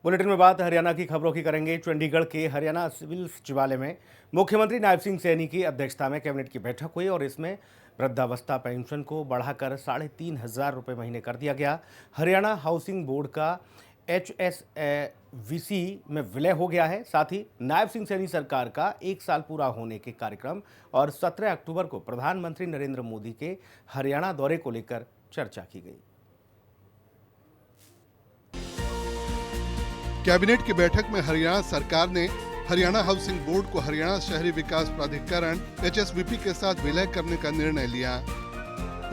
Bulletin में बात हरियाणा की खबरों की करेंगे। चंडीगढ़ के हरियाणा सिविल सचिवालय में मुख्यमंत्री नायब सिंह सैनी की अध्यक्षता में कैबिनेट की बैठक हुई और इसमें वृद्धावस्था पेंशन को बढ़ाकर 3,500 रुपये महीने कर दिया गया। हरियाणा हाउसिंग बोर्ड का HSVC में विलय हो गया है। साथ ही नायब सिंह सैनी सरकार का 1 साल पूरा होने के कार्यक्रम और 17 अक्टूबर को प्रधानमंत्री नरेंद्र मोदी के हरियाणा दौरे को लेकर चर्चा की गई। कैबिनेट की बैठक में हरियाणा सरकार ने हरियाणा हाउसिंग बोर्ड को हरियाणा शहरी विकास प्राधिकरण HSVP के साथ विलय करने का निर्णय लिया।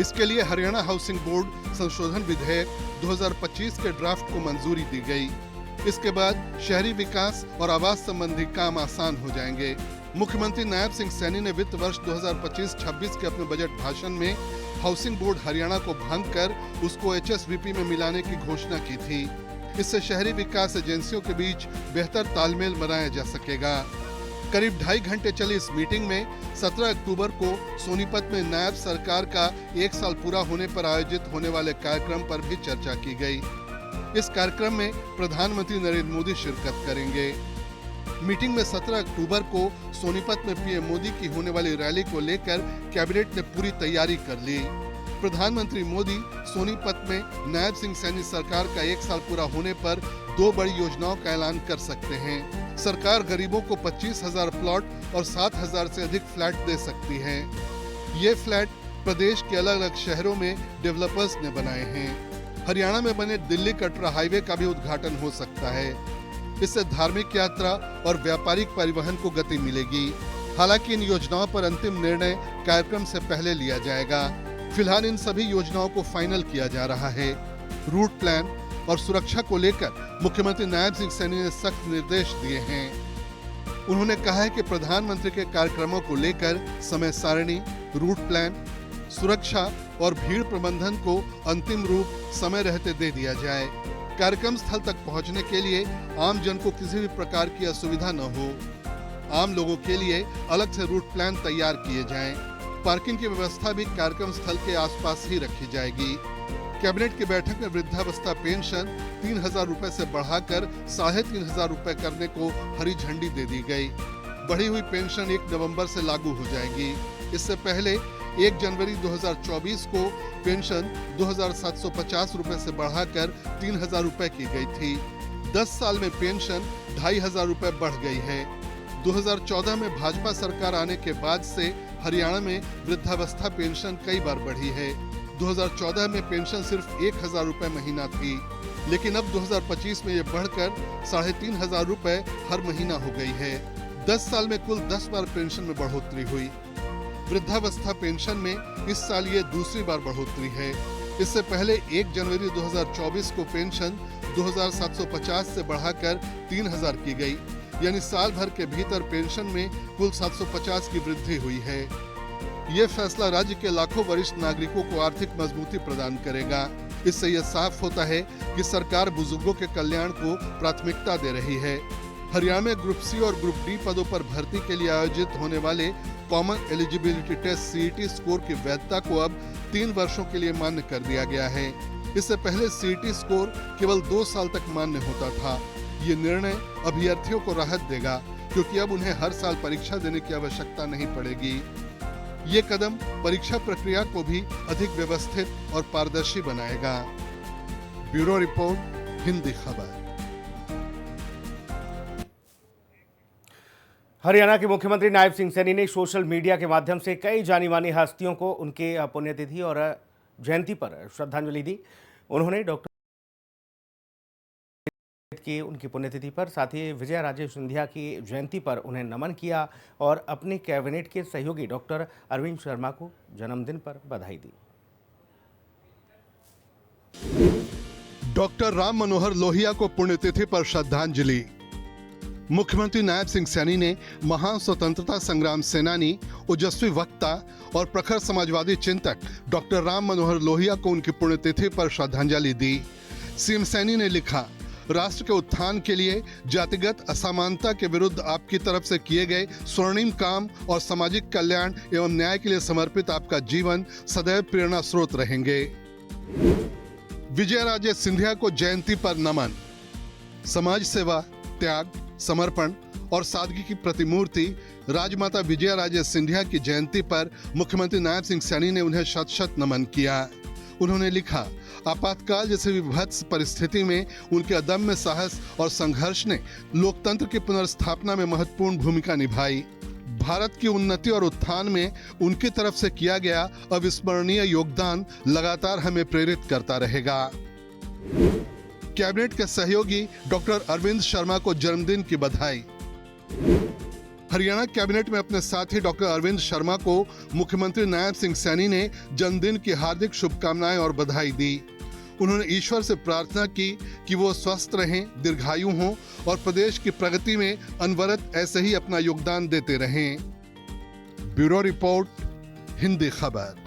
इसके लिए हरियाणा हाउसिंग बोर्ड संशोधन विधेयक 2025 के ड्राफ्ट को मंजूरी दी गई। इसके बाद शहरी विकास और आवास संबंधी काम आसान हो जाएंगे। मुख्यमंत्री नायब सिंह सैनी ने वित्त वर्ष 2025-26 के अपने बजट भाषण में हाउसिंग बोर्ड हरियाणा को भंग कर उसको HSVP में मिलाने की घोषणा की थी। इससे शहरी विकास एजेंसियों के बीच बेहतर तालमेल बनाया जा सकेगा। करीब 2.5 घंटे चली इस मीटिंग में 17 अक्टूबर को सोनीपत में नायब सरकार का 1 साल पूरा होने पर आयोजित होने वाले कार्यक्रम पर भी चर्चा की गई। इस कार्यक्रम में प्रधानमंत्री नरेंद्र मोदी शिरकत करेंगे। मीटिंग में 17 अक्टूबर को सोनीपत में PM मोदी की होने वाली रैली को लेकर कैबिनेट ने पूरी तैयारी कर ली। प्रधानमंत्री मोदी सोनीपत में नायब सिंह सैनी सरकार का 1 साल पूरा होने पर 2 बड़ी योजनाओं का ऐलान कर सकते हैं। सरकार गरीबों को 25,000 प्लॉट और 7,000 से अधिक फ्लैट दे सकती है। ये फ्लैट प्रदेश के अलग अलग शहरों में डेवलपर्स ने बनाए हैं। हरियाणा में बने दिल्ली कटरा हाईवे का भी उद्घाटन हो सकता है। इससे धार्मिक यात्रा और व्यापारिक परिवहन को गति मिलेगी। हालांकि इन योजनाओं पर अंतिम निर्णय कार्यक्रम से पहले लिया जाएगा। फिलहाल इन सभी योजनाओं को फाइनल किया जा रहा है। रूट प्लान और सुरक्षा को लेकर मुख्यमंत्री नायब सिंह सैनी ने सख्त निर्देश दिए हैं। उन्होंने कहा है कि प्रधानमंत्री के कार्यक्रमों को लेकर समय सारणी, रूट प्लान, सुरक्षा और भीड़ प्रबंधन को अंतिम रूप समय रहते दे दिया जाए। कार्यक्रम स्थल तक पहुंचने के लिए आम जन को किसी भी प्रकार की असुविधा न हो। आम लोगों के लिए अलग से रूट प्लान तैयार किए जाएं। पार्किंग की व्यवस्था भी कार्यक्रम स्थल के आसपास ही रखी जाएगी। कैबिनेट की बैठक में वृद्धावस्था पेंशन 3,000 रुपए से बढ़ाकर 3,500 रुपए करने को हरी झंडी दे दी गई। बढ़ी हुई पेंशन 1 नवंबर से लागू हो जाएगी। इससे पहले 1 जनवरी 2024 को पेंशन 2,750 रुपए से बढ़ाकर 3,000 रुपए की गई थी। 10 साल में पेंशन 2,500 रुपए बढ़ गई है। 2014 में भाजपा सरकार आने के बाद से हरियाणा में वृद्धावस्था पेंशन कई बार बढ़ी है। 2014 में पेंशन सिर्फ 1,000 रुपए महीना थी, लेकिन अब 2025 में ये बढ़कर 3,500 रुपए हर महीना हो गई है। 10 साल में कुल 10 बार पेंशन में बढ़ोतरी हुई। वृद्धावस्था पेंशन में इस साल ये दूसरी बार बढ़ोतरी है। इससे पहले 1 जनवरी 2024 को पेंशन 2,750 से बढ़ाकर 3,000 की गई, यानी साल भर के भीतर पेंशन में कुल 750 की वृद्धि हुई है। ये फैसला राज्य के लाखों वरिष्ठ नागरिकों को आर्थिक मजबूती प्रदान करेगा। इससे यह साफ होता है कि सरकार बुजुर्गों के कल्याण को प्राथमिकता दे रही है। हरियाणा में ग्रुप C और ग्रुप D पदों पर भर्ती के लिए आयोजित होने वाले common eligibility test CET score की वैधता को अब 3 वर्षों के लिए मान्य कर दिया गया है। इससे पहले CET स्कोर केवल 2 साल तक मान्य होता था। ये निर्णय अभ्यर्थियों को राहत देगा, क्योंकि अब उन्हें हर साल परीक्षा देने की आवश्यकता नहीं पड़ेगी। ये कदम परीक्षा प्रक्रिया को भी अधिक व्यवस्थित और पारदर्शी बनाएगा। ब्यूरो रिपोर्ट, हिंदी खबर। हरियाणा के मुख्यमंत्री नायब सिंह सैनी ने सोशल मीडिया के माध्यम से कई जानी मानी हस्तियों को उनके पुण्यतिथि और जयंती पर श्रद्धांजलि दी। उन्होंने डॉक्टर की उनकी पुण्यतिथि पर, साथ ही विजया राजे सिंधिया की जयंती पर उन्हें नमन किया और अपने कैबिनेट के सहयोगी डॉक्टर अरविंद शर्मा को जन्मदिन पर बधाई दी। डॉक्टर राम मनोहर लोहिया को पुण्यतिथि पर श्रद्धांजलि। मुख्यमंत्री नायब सिंह सैनी ने महान स्वतंत्रता संग्राम सेनानी, ओजस्वी वक्ता और प्रखर समाजवादी चिंतक डॉक्टर राम मनोहर लोहिया को उनकी पुण्यतिथि पर श्रद्धांजलि दी। सीएम सैनी ने लिखा, राष्ट्र के उत्थान के लिए जातिगत असमानता के विरुद्ध आपकी तरफ से किए गए स्वर्णिम काम और सामाजिक कल्याण एवं न्याय के लिए समर्पित आपका जीवन सदैव प्रेरणा स्रोत रहेंगे। विजया राजे सिंधिया को जयंती पर नमन। समाज सेवा, त्याग, समर्पण और सादगी की प्रतिमूर्ति राजमाता विजया राजे सिंधिया की जयंती पर मुख्यमंत्री नायब सिंह सैनी ने उन्हें शत शत नमन किया। उन्होंने लिखा, आपातकाल जैसे विभत्स परिस्थिति में उनके अदम्य साहस और संघर्ष ने लोकतंत्र की पुनर्स्थापना में महत्वपूर्ण भूमिका निभाई। भारत की उन्नति और उत्थान में उनकी तरफ से किया गया अविस्मरणीय योगदान लगातार हमें प्रेरित करता रहेगा। कैबिनेट के सहयोगी डॉक्टर अरविंद शर्मा को जन्मदिन की बधाई। हरियाणा कैबिनेट में अपने साथी डॉक्टर अरविंद शर्मा को मुख्यमंत्री नायब सिंह सैनी ने जन्मदिन की हार्दिक शुभकामनाएं और बधाई दी। उन्होंने ईश्वर से प्रार्थना की कि वो स्वस्थ रहें, दीर्घायु हों और प्रदेश की प्रगति में अनवरत ऐसे ही अपना योगदान देते रहें। ब्यूरो रिपोर्ट, हिंदी खबर।